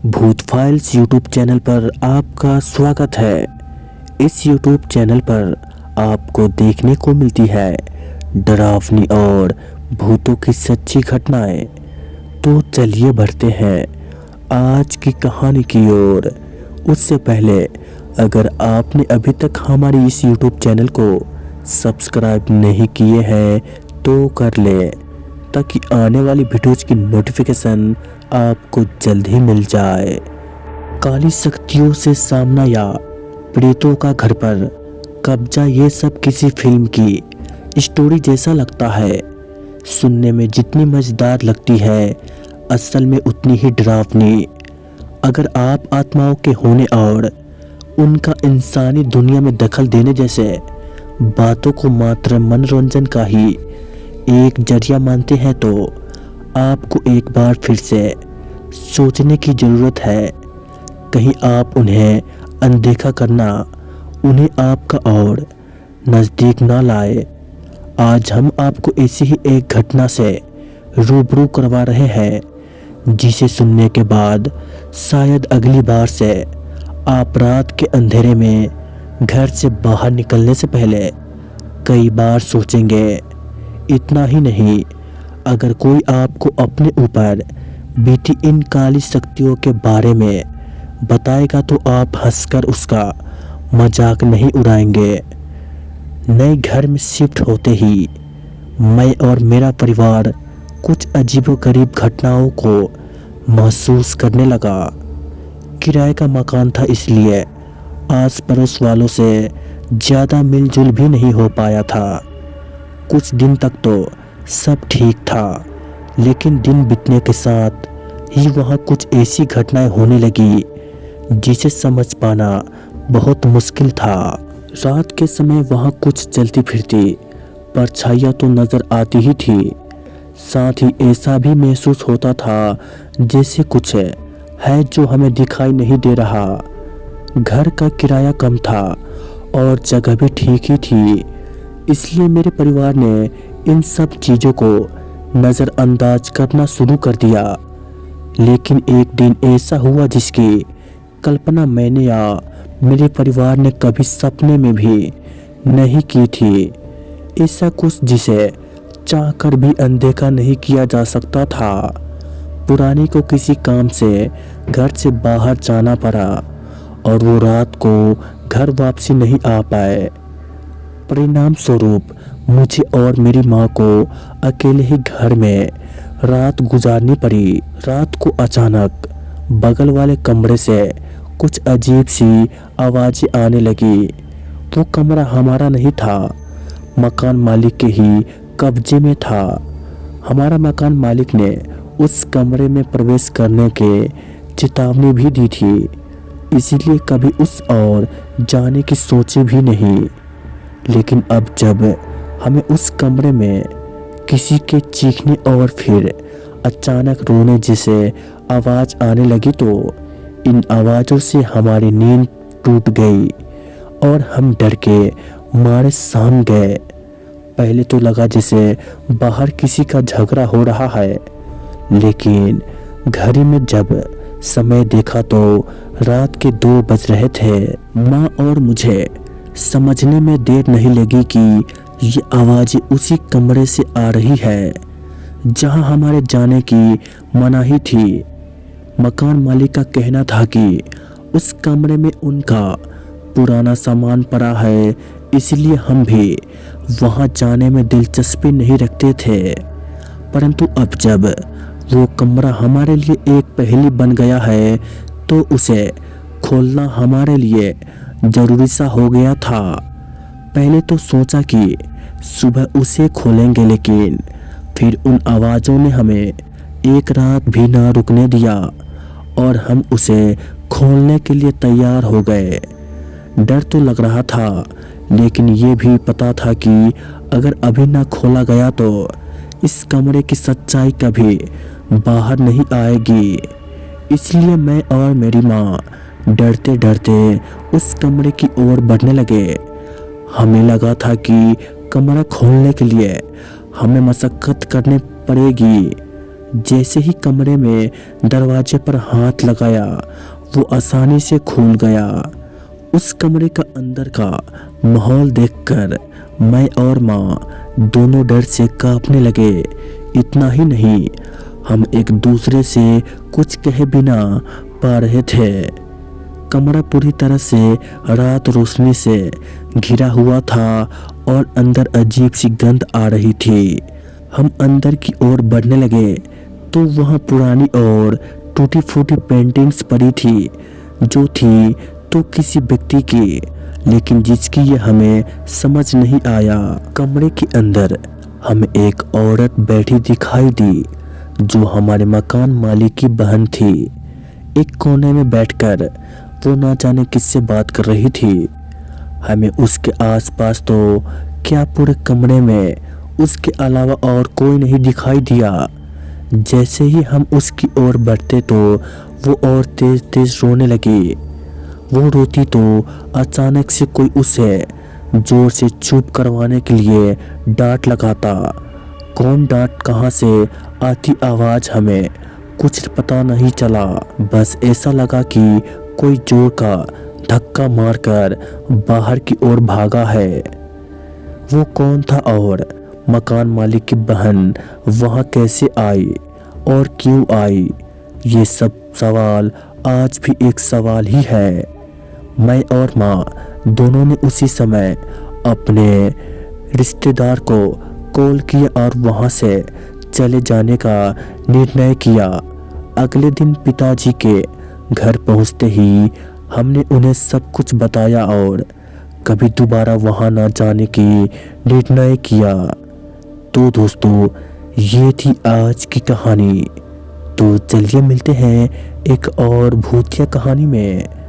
भूत files YouTube channel पर आपका स्वागत है। इस यूट्यूब चैनल पर आपको देखने को मिलती है डरावनी और भूतों की सच्ची घटनाएं। तो चलिए बढ़ते हैं आज की कहानी की ओर। उससे पहले अगर आपने अभी तक हमारी इस यूट्यूब चैनल को सब्सक्राइब नहीं किए हैं तो कर लें, ताकि आने वाली वीडियोज़ की नोटिफिकेशन आपको जल्द ही मिल जाए। काली शक्तियों से सामना या प्रेतों का घर पर कब्जा, ये सब किसी फिल्म की स्टोरी जैसा लगता है। सुनने में जितनी मजेदार लगती है, असल में उतनी ही डरावनी। अगर आप आत्माओं के होने और उनका इंसानी दुनिया में दखल देने जैसे बातों को मात्र मनोरंजन का ही एक जरिया मानते हैं, तो आपको एक बार फिर से सोचने की ज़रूरत है। कहीं आप उन्हें अनदेखा करना उन्हें आपका और नज़दीक ना लाए। आज हम आपको ऐसी ही एक घटना से रूबरू करवा रहे हैं, जिसे सुनने के बाद शायद अगली बार से आप रात के अंधेरे में घर से बाहर निकलने से पहले कई बार सोचेंगे। इतना ही नहीं, अगर कोई आपको अपने ऊपर बीती इन काली शक्तियों के बारे में बताएगा तो आप हंसकर उसका मजाक नहीं उड़ाएंगे। नए घर में शिफ्ट होते ही मैं और मेरा परिवार कुछ अजीबोगरीब घटनाओं को महसूस करने लगा। किराए का मकान था, इसलिए आस पड़ोस वालों से ज़्यादा मिलजुल भी नहीं हो पाया था। कुछ दिन तक तो सब ठीक था, लेकिन दिन बीतने के साथ ही वहाँ कुछ ऐसी घटनाएं होने लगी जिसे समझ पाना बहुत मुश्किल था। रात के समय वहाँ कुछ चलती फिरती परछाइयाँ तो नज़र आती ही थी, साथ ही ऐसा भी महसूस होता था जैसे कुछ है जो हमें दिखाई नहीं दे रहा। घर का किराया कम था और जगह भी ठीक ही थी, इसलिए मेरे परिवार ने इन सब चीज़ों को नज़रअंदाज करना शुरू कर दिया। लेकिन एक दिन ऐसा हुआ जिसकी कल्पना मैंने या मेरे परिवार ने कभी सपने में भी नहीं की थी। ऐसा कुछ जिसे चाहकर भी अनदेखा नहीं किया जा सकता था। पुरानी को किसी काम से घर से बाहर जाना पड़ा और वो रात को घर वापसी नहीं आ पाए। परिणाम स्वरूप मुझे और मेरी माँ को अकेले ही घर में रात गुजारनी पड़ी। रात को अचानक बगल वाले कमरे से कुछ अजीब सी आवाज़ें आने लगी। वो कमरा हमारा नहीं था, मकान मालिक के ही कब्जे में था। हमारा मकान मालिक ने उस कमरे में प्रवेश करने के चेतावनी भी दी थी, इसीलिए कभी उस ओर जाने की सोची भी नहीं। लेकिन अब जब हमें उस कमरे में किसी के चीखने और फिर अचानक रोने जैसे आवाज़ आने लगी, तो इन आवाज़ों से हमारी नींद टूट गई और हम डर के मारे साम गए। पहले तो लगा जैसे बाहर किसी का झगड़ा हो रहा है, लेकिन घड़ी में जब समय देखा तो रात के 2 बज रहे थे। माँ और मुझे समझने में देर नहीं लगी कि ये आवाज़ें उसी कमरे से आ रही है जहां हमारे जाने की मनाही थी। मकान मालिक का कहना था कि उस कमरे में उनका पुराना सामान पड़ा है, इसलिए हम भी वहां जाने में दिलचस्पी नहीं रखते थे। परंतु अब जब वो कमरा हमारे लिए एक पहेली बन गया है, तो उसे खोलना हमारे लिए ज़रूरी सा हो गया था। पहले तो सोचा कि सुबह उसे खोलेंगे, लेकिन फिर उन आवाज़ों ने हमें एक रात भी ना रुकने दिया और हम उसे खोलने के लिए तैयार हो गए। डर तो लग रहा था, लेकिन ये भी पता था कि अगर अभी ना खोला गया तो इस कमरे की सच्चाई कभी बाहर नहीं आएगी। इसलिए मैं और मेरी माँ डरते डरते उस कमरे की ओर बढ़ने लगे। हमें लगा था कि कमरा खोलने के लिए हमें मशक्क़त करनी पड़ेगी, जैसे ही कमरे में दरवाजे पर हाथ लगाया वो आसानी से खुल गया। उस कमरे का अंदर का माहौल देखकर मैं और माँ दोनों डर से कांपने लगे। इतना ही नहीं, हम एक दूसरे से कुछ कहे बिना पा रहे थे। कमरा पूरी तरह से रात रोशनी से घिरा हुआ था और अंदर अजीब सी गंध आ रही थी। हम अंदर की ओर बढ़ने लगे तो वहाँ पुरानी और टूटी फूटी पेंटिंग्स पड़ी थी, जो थी तो किसी व्यक्ति की, लेकिन जिसकी ये हमें समझ नहीं आया। कमरे के अंदर हमें एक औरत बैठी दिखाई दी, जो हमारे मकान मालिक की बहन थी। एक कोने में बैठकर वो ना जाने किससे बात कर रही थी। हमें उसके आसपास तो क्या पूरे कमरे में उसके अलावा और कोई नहीं दिखाई दिया। जैसे ही हम उसकी ओर बढ़ते तो वो और तेज तेज रोने लगी। वो रोती तो अचानक से कोई उसे जोर से चुप करवाने के लिए डांट लगाता। कौन डांट कहाँ से आती आवाज़ हमें कुछ पता नहीं चला। बस ऐसा लगा कि कोई जोर का धक्का मारकर बाहर की ओर भागा है। वो कौन था और मकान मालिक की बहन वहाँ कैसे आई और क्यों आई, ये सब सवाल आज भी एक सवाल ही है। मैं और माँ दोनों ने उसी समय अपने रिश्तेदार को कॉल किया और वहाँ से चले जाने का निर्णय किया। अगले दिन पिताजी के घर पहुँचते ही हमने उन्हें सब कुछ बताया और कभी दोबारा वहाँ न जाने की निर्णय किया। तो दोस्तों, ये थी आज की कहानी। तो चलिए मिलते हैं एक और भूतिया कहानी में।